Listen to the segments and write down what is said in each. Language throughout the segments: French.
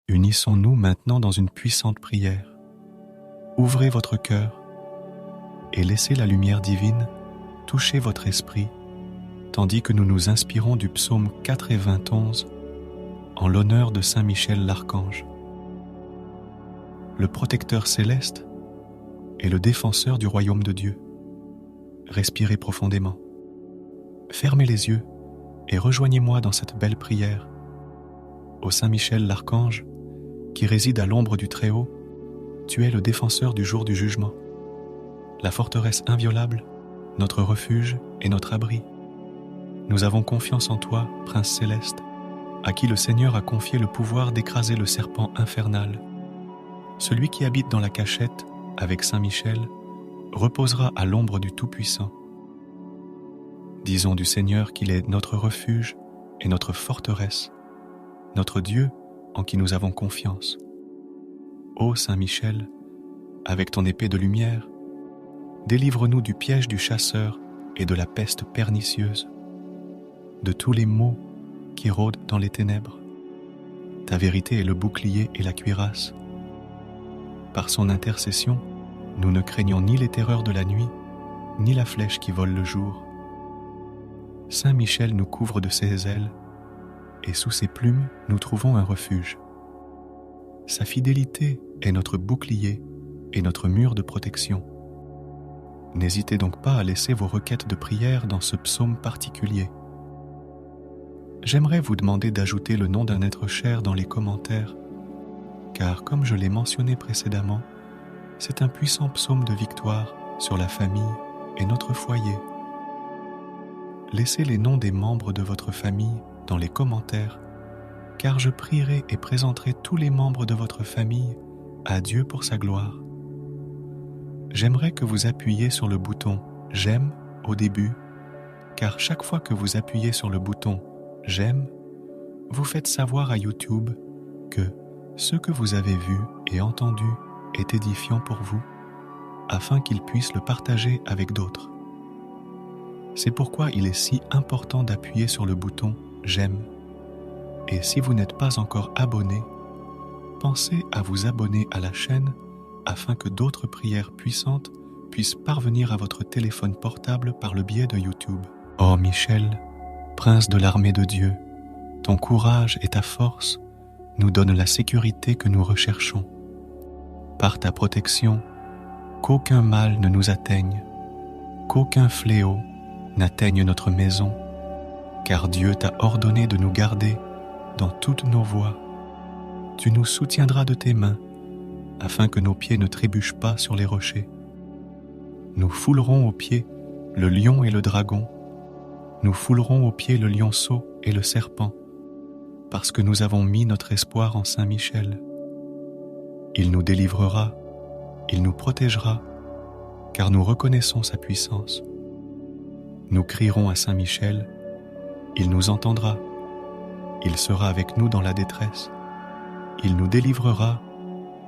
Unissons-nous maintenant dans une puissante prière. Ouvrez votre cœur et laissez la lumière divine toucher votre esprit, tandis que nous nous inspirons du psaume 91 en l'honneur de Saint Michel l'Archange, le protecteur céleste et le défenseur du royaume de Dieu. Respirez profondément. Fermez les yeux et rejoignez-moi dans cette belle prière. Ô Saint Michel l'Archange, qui réside à l'ombre du Très-Haut, tu es le défenseur du jour du jugement, la forteresse inviolable, notre refuge et notre abri. Nous avons confiance en toi, Prince céleste, à qui le Seigneur a confié le pouvoir d'écraser le serpent infernal. Celui qui habite dans la cachette, avec Saint Michel, reposera à l'ombre du Tout-Puissant. Disons du Seigneur qu'il est notre refuge et notre forteresse, notre Dieu en qui nous avons confiance. Ô Saint Michel, avec ton épée de lumière, délivre-nous du piège du chasseur et de la peste pernicieuse, de tous les maux qui rôdent dans les ténèbres. Ta vérité est le bouclier et la cuirasse. Par son intercession, nous ne craignons ni les terreurs de la nuit, ni la flèche qui vole le jour. Saint Michel nous couvre de ses ailes, et sous ses plumes, nous trouvons un refuge. Sa fidélité est notre bouclier et notre mur de protection. N'hésitez donc pas à laisser vos requêtes de prière dans ce psaume particulier. J'aimerais vous demander d'ajouter le nom d'un être cher dans les commentaires, car comme je l'ai mentionné précédemment, c'est un puissant psaume de victoire sur la famille et notre foyer. Laissez les noms des membres de votre famille dans les commentaires, car je prierai et présenterai tous les membres de votre famille à Dieu pour sa gloire. J'aimerais que vous appuyiez sur le bouton « J'aime » au début, car chaque fois que vous appuyez sur le bouton « J'aime », vous faites savoir à YouTube que ce que vous avez vu et entendu est édifiant pour vous, afin qu'il puisse le partager avec d'autres. C'est pourquoi il est si important d'appuyer sur le bouton « J'aime ». Et si vous n'êtes pas encore abonné, pensez à vous abonner à la chaîne afin que d'autres prières puissantes puissent parvenir à votre téléphone portable par le biais de YouTube. Ô Michel, prince de l'armée de Dieu, ton courage et ta force nous donnent la sécurité que nous recherchons. Par ta protection, qu'aucun mal ne nous atteigne, qu'aucun fléau n'atteigne notre maison, car Dieu t'a ordonné de nous garder dans toutes nos voies. Tu nous soutiendras de tes mains, afin que nos pieds ne trébuchent pas sur les rochers. Nous foulerons aux pieds le lion et le dragon, nous foulerons aux pieds le lionceau et le serpent, parce que nous avons mis notre espoir en Saint Michel. Il nous délivrera, il nous protégera, car nous reconnaissons sa puissance. Nous crierons à Saint Michel, il nous entendra, il sera avec nous dans la détresse, il nous délivrera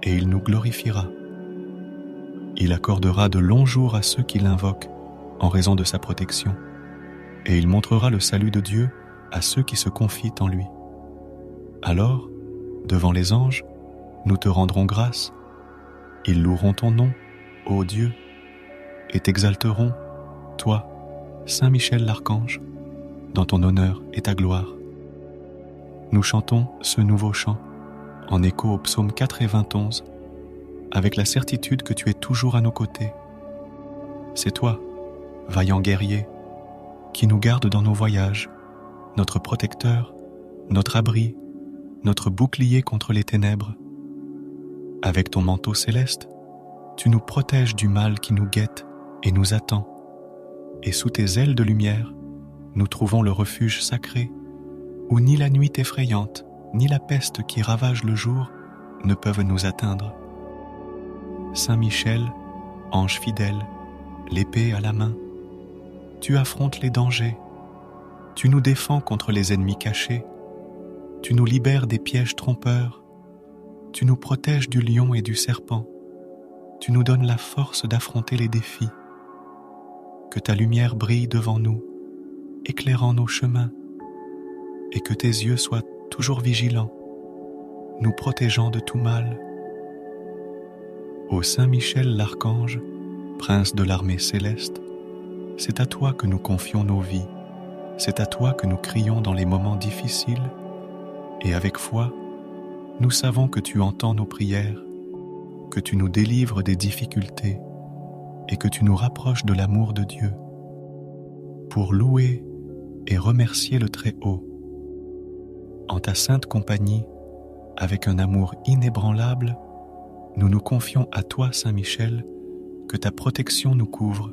et il nous glorifiera. Il accordera de longs jours à ceux qui l'invoquent en raison de sa protection, et il montrera le salut de Dieu à ceux qui se confient en lui. Alors, devant les anges, nous te rendrons grâce, ils loueront ton nom, ô Dieu, et t'exalteront, toi, Saint Michel l'Archange, dans ton honneur et ta gloire. Nous chantons ce nouveau chant, en écho au psaume 91, avec la certitude que tu es toujours à nos côtés. C'est toi, vaillant guerrier, qui nous garde dans nos voyages, notre protecteur, notre abri, notre bouclier contre les ténèbres. Avec ton manteau céleste, tu nous protèges du mal qui nous guette et nous attend, et sous tes ailes de lumière, nous trouvons le refuge sacré, où ni la nuit effrayante, ni la peste qui ravage le jour ne peuvent nous atteindre. Saint Michel, ange fidèle, l'épée à la main, tu affrontes les dangers, tu nous défends contre les ennemis cachés, tu nous libères des pièges trompeurs, tu nous protèges du lion et du serpent, tu nous donnes la force d'affronter les défis. Que ta lumière brille devant nous, éclairant nos chemins, et que tes yeux soient toujours vigilants, nous protégeant de tout mal. Ô Saint Michel l'Archange, prince de l'armée céleste, c'est à toi que nous confions nos vies, c'est à toi que nous crions dans les moments difficiles, et avec foi, nous savons que tu entends nos prières, que tu nous délivres des difficultés et que tu nous rapproches de l'amour de Dieu. Pour louer et remercier le Très-Haut, en ta sainte compagnie, avec un amour inébranlable, nous nous confions à toi, Saint Michel, que ta protection nous couvre,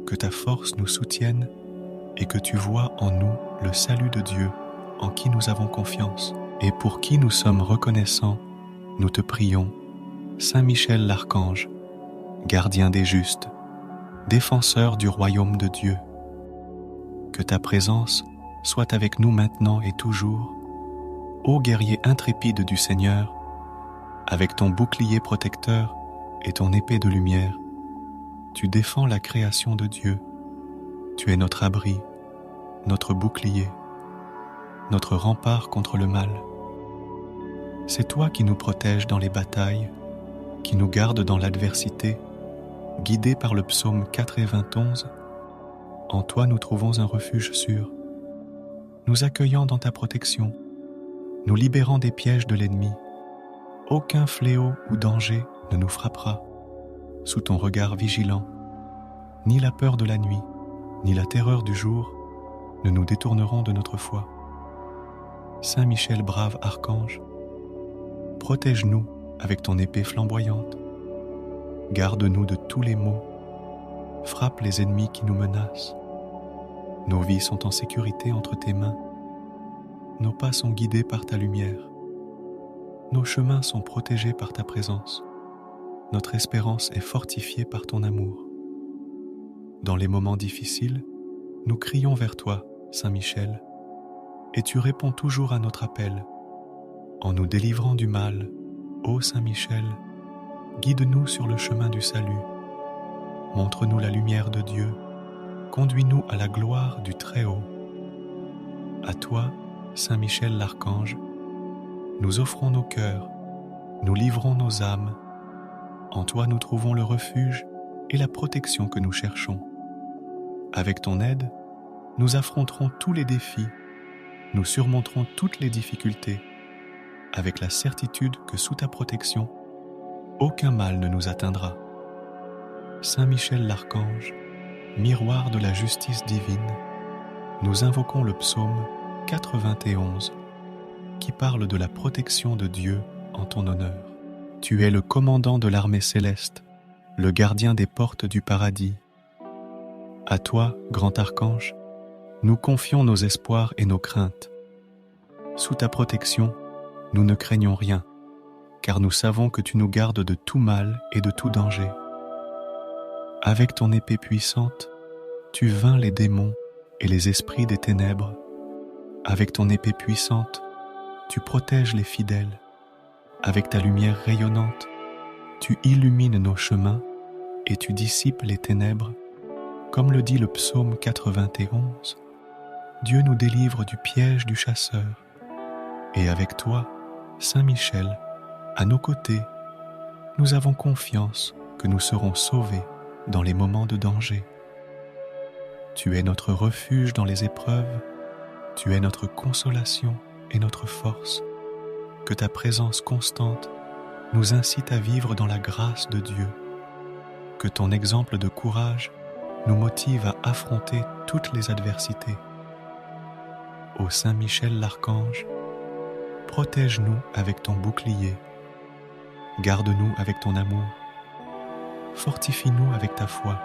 que ta force nous soutienne et que tu vois en nous le salut de Dieu en qui nous avons confiance et pour qui nous sommes reconnaissants. Nous te prions, Saint Michel l'Archange, gardien des justes, défenseur du royaume de Dieu. Que ta présence soit avec nous maintenant et toujours, ô guerrier intrépide du Seigneur, avec ton bouclier protecteur et ton épée de lumière, tu défends la création de Dieu. Tu es notre abri, notre bouclier, notre rempart contre le mal. C'est toi qui nous protèges dans les batailles, qui nous gardes dans l'adversité, guidés par le psaume 91. En toi nous trouvons un refuge sûr, nous accueillant dans ta protection, nous libérant des pièges de l'ennemi. Aucun fléau ou danger ne nous frappera, sous ton regard vigilant. Ni la peur de la nuit, ni la terreur du jour ne nous détourneront de notre foi. Saint Michel brave archange, protège-nous avec ton épée flamboyante. Garde-nous de tous les maux. Frappe les ennemis qui nous menacent. Nos vies sont en sécurité entre tes mains. Nos pas sont guidés par ta lumière. Nos chemins sont protégés par ta présence. Notre espérance est fortifiée par ton amour. Dans les moments difficiles, nous crions vers toi, Saint Michel, et tu réponds toujours à notre appel. En nous délivrant du mal, ô Saint Michel, guide-nous sur le chemin du salut. Montre-nous la lumière de Dieu. Conduis-nous à la gloire du Très-Haut. À toi, Saint Michel l'Archange, nous offrons nos cœurs, nous livrons nos âmes. En toi nous trouvons le refuge et la protection que nous cherchons. Avec ton aide, nous affronterons tous les défis, nous surmonterons toutes les difficultés, avec la certitude que sous ta protection, aucun mal ne nous atteindra. Saint Michel l'Archange, miroir de la justice divine, nous invoquons le psaume 91 qui parle de la protection de Dieu en ton honneur. Tu es le commandant de l'armée céleste, le gardien des portes du paradis. À toi, grand archange, nous confions nos espoirs et nos craintes. Sous ta protection, nous ne craignons rien, car nous savons que tu nous gardes de tout mal et de tout danger. Avec ton épée puissante, tu vains les démons et les esprits des ténèbres. Avec ton épée puissante, tu protèges les fidèles. Avec ta lumière rayonnante, tu illumines nos chemins et tu dissipes les ténèbres. Comme le dit le psaume 91, Dieu nous délivre du piège du chasseur. Et avec toi, Saint Michel, à nos côtés, nous avons confiance que nous serons sauvés dans les moments de danger. Tu es notre refuge dans les épreuves, tu es notre consolation et notre force. Que ta présence constante nous incite à vivre dans la grâce de Dieu. Que ton exemple de courage nous motive à affronter toutes les adversités. Ô Saint Michel l'Archange, protège-nous avec ton bouclier, garde-nous avec ton amour, fortifie-nous avec ta foi.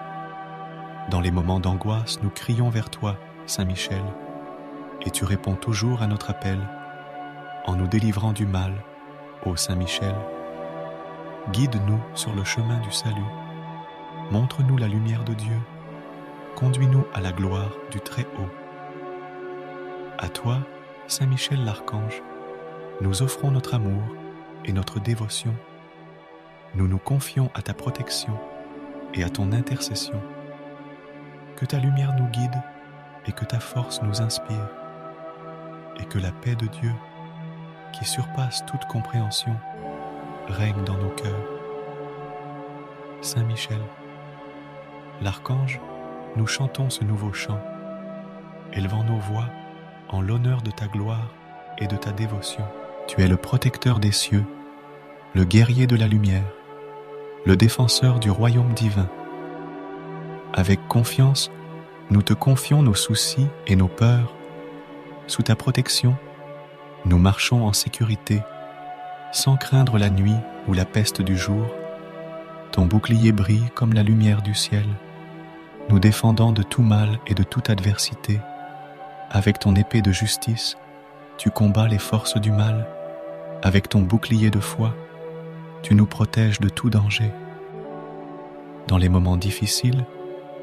Dans les moments d'angoisse, nous crions vers toi, Saint Michel, et tu réponds toujours à notre appel, en nous délivrant du mal, ô Saint Michel. Guide-nous sur le chemin du salut, montre-nous la lumière de Dieu, conduis-nous à la gloire du Très-Haut. À toi, Saint Michel l'Archange, nous offrons notre amour et notre dévotion. Nous nous confions à ta protection et à ton intercession. Que ta lumière nous guide et que ta force nous inspire, et que la paix de Dieu, qui surpasse toute compréhension, règne dans nos cœurs. Saint Michel, l'archange, nous chantons ce nouveau chant, élevant nos voix en l'honneur de ta gloire et de ta dévotion. Tu es le protecteur des cieux, le guerrier de la lumière, le défenseur du royaume divin. Avec confiance, nous te confions nos soucis et nos peurs. Sous ta protection, nous marchons en sécurité, sans craindre la nuit ou la peste du jour. Ton bouclier brille comme la lumière du ciel, nous défendant de tout mal et de toute adversité. Avec ton épée de justice, tu combats les forces du mal. Avec ton bouclier de foi, tu nous protèges de tout danger. Dans les moments difficiles,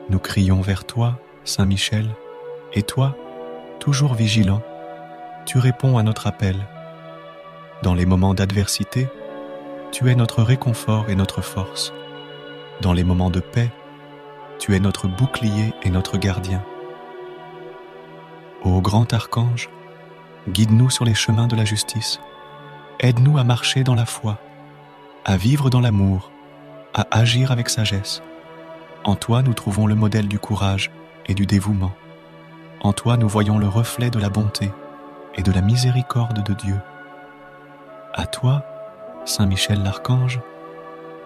nous crions vers toi, Saint Michel, et toi, toujours vigilant, tu réponds à notre appel. Dans les moments d'adversité, tu es notre réconfort et notre force. Dans les moments de paix, tu es notre bouclier et notre gardien. Ô grand archange, guide-nous sur les chemins de la justice. Aide-nous à marcher dans la foi, à vivre dans l'amour, à agir avec sagesse. En toi, nous trouvons le modèle du courage et du dévouement. En toi, nous voyons le reflet de la bonté et de la miséricorde de Dieu. À toi, Saint Michel l'Archange,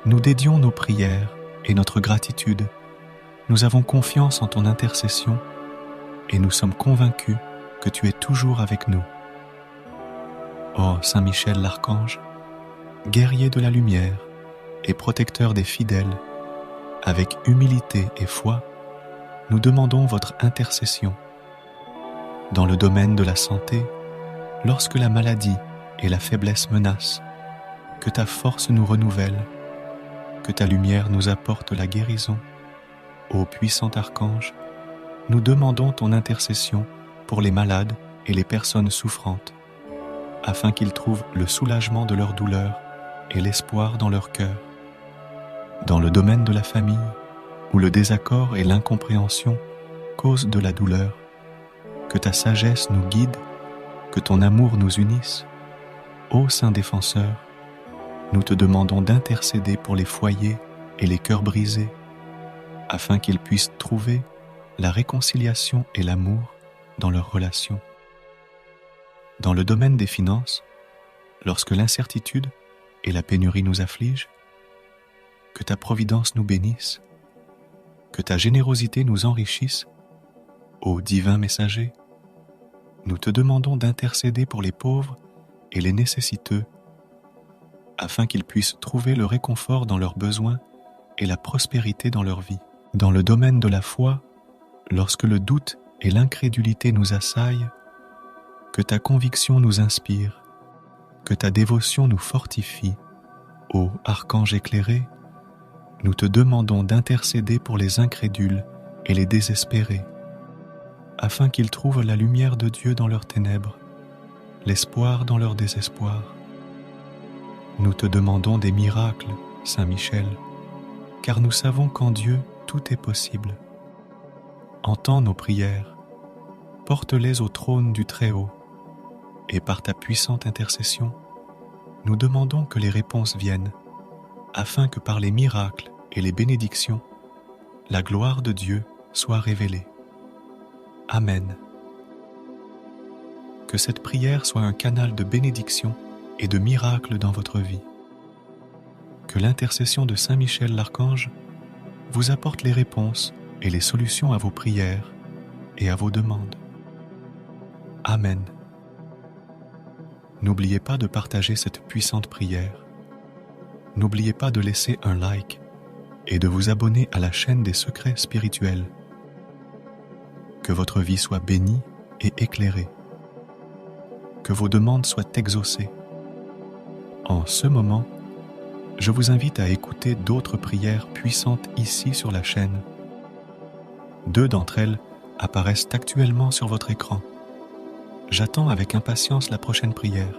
nous dédions nos prières et notre gratitude. Nous avons confiance en ton intercession et nous sommes convaincus que tu es toujours avec nous. Ô Saint Michel l'Archange, guerrier de la lumière et protecteur des fidèles, avec humilité et foi, nous demandons votre intercession. Dans le domaine de la santé, lorsque la maladie et la faiblesse menacent, que ta force nous renouvelle, que ta lumière nous apporte la guérison. Ô puissant archange, nous demandons ton intercession pour les malades et les personnes souffrantes, afin qu'ils trouvent le soulagement de leur douleur et l'espoir dans leur cœur. Dans le domaine de la famille, où le désaccord et l'incompréhension causent de la douleur, que ta sagesse nous guide, que ton amour nous unisse. Ô Saint Défenseur, nous te demandons d'intercéder pour les foyers et les cœurs brisés, afin qu'ils puissent trouver la réconciliation et l'amour dans leurs relations. Dans le domaine des finances, lorsque l'incertitude et la pénurie nous affligent, que ta providence nous bénisse, que ta générosité nous enrichisse. Ô divin messager, nous te demandons d'intercéder pour les pauvres et les nécessiteux, afin qu'ils puissent trouver le réconfort dans leurs besoins et la prospérité dans leur vie. Dans le domaine de la foi, lorsque le doute et l'incrédulité nous assaillent, que ta conviction nous inspire, que ta dévotion nous fortifie. Ô archange éclairé, nous te demandons d'intercéder pour les incrédules et les désespérés, afin qu'ils trouvent la lumière de Dieu dans leurs ténèbres, l'espoir dans leur désespoir. Nous te demandons des miracles, Saint Michel, car nous savons qu'en Dieu tout est possible. Entends nos prières, porte-les au trône du Très-Haut, et par ta puissante intercession, nous demandons que les réponses viennent, afin que par les miracles et les bénédictions, la gloire de Dieu soit révélée. Amen. Que cette prière soit un canal de bénédiction et de miracles dans votre vie. Que l'intercession de Saint Michel l'Archange vous apporte les réponses et les solutions à vos prières et à vos demandes. Amen. N'oubliez pas de partager cette puissante prière. N'oubliez pas de laisser un like et de vous abonner à la chaîne des secrets spirituels. Que votre vie soit bénie et éclairée. Que vos demandes soient exaucées. En ce moment, je vous invite à écouter d'autres prières puissantes ici sur la chaîne. 2 d'entre elles apparaissent actuellement sur votre écran. J'attends avec impatience la prochaine prière.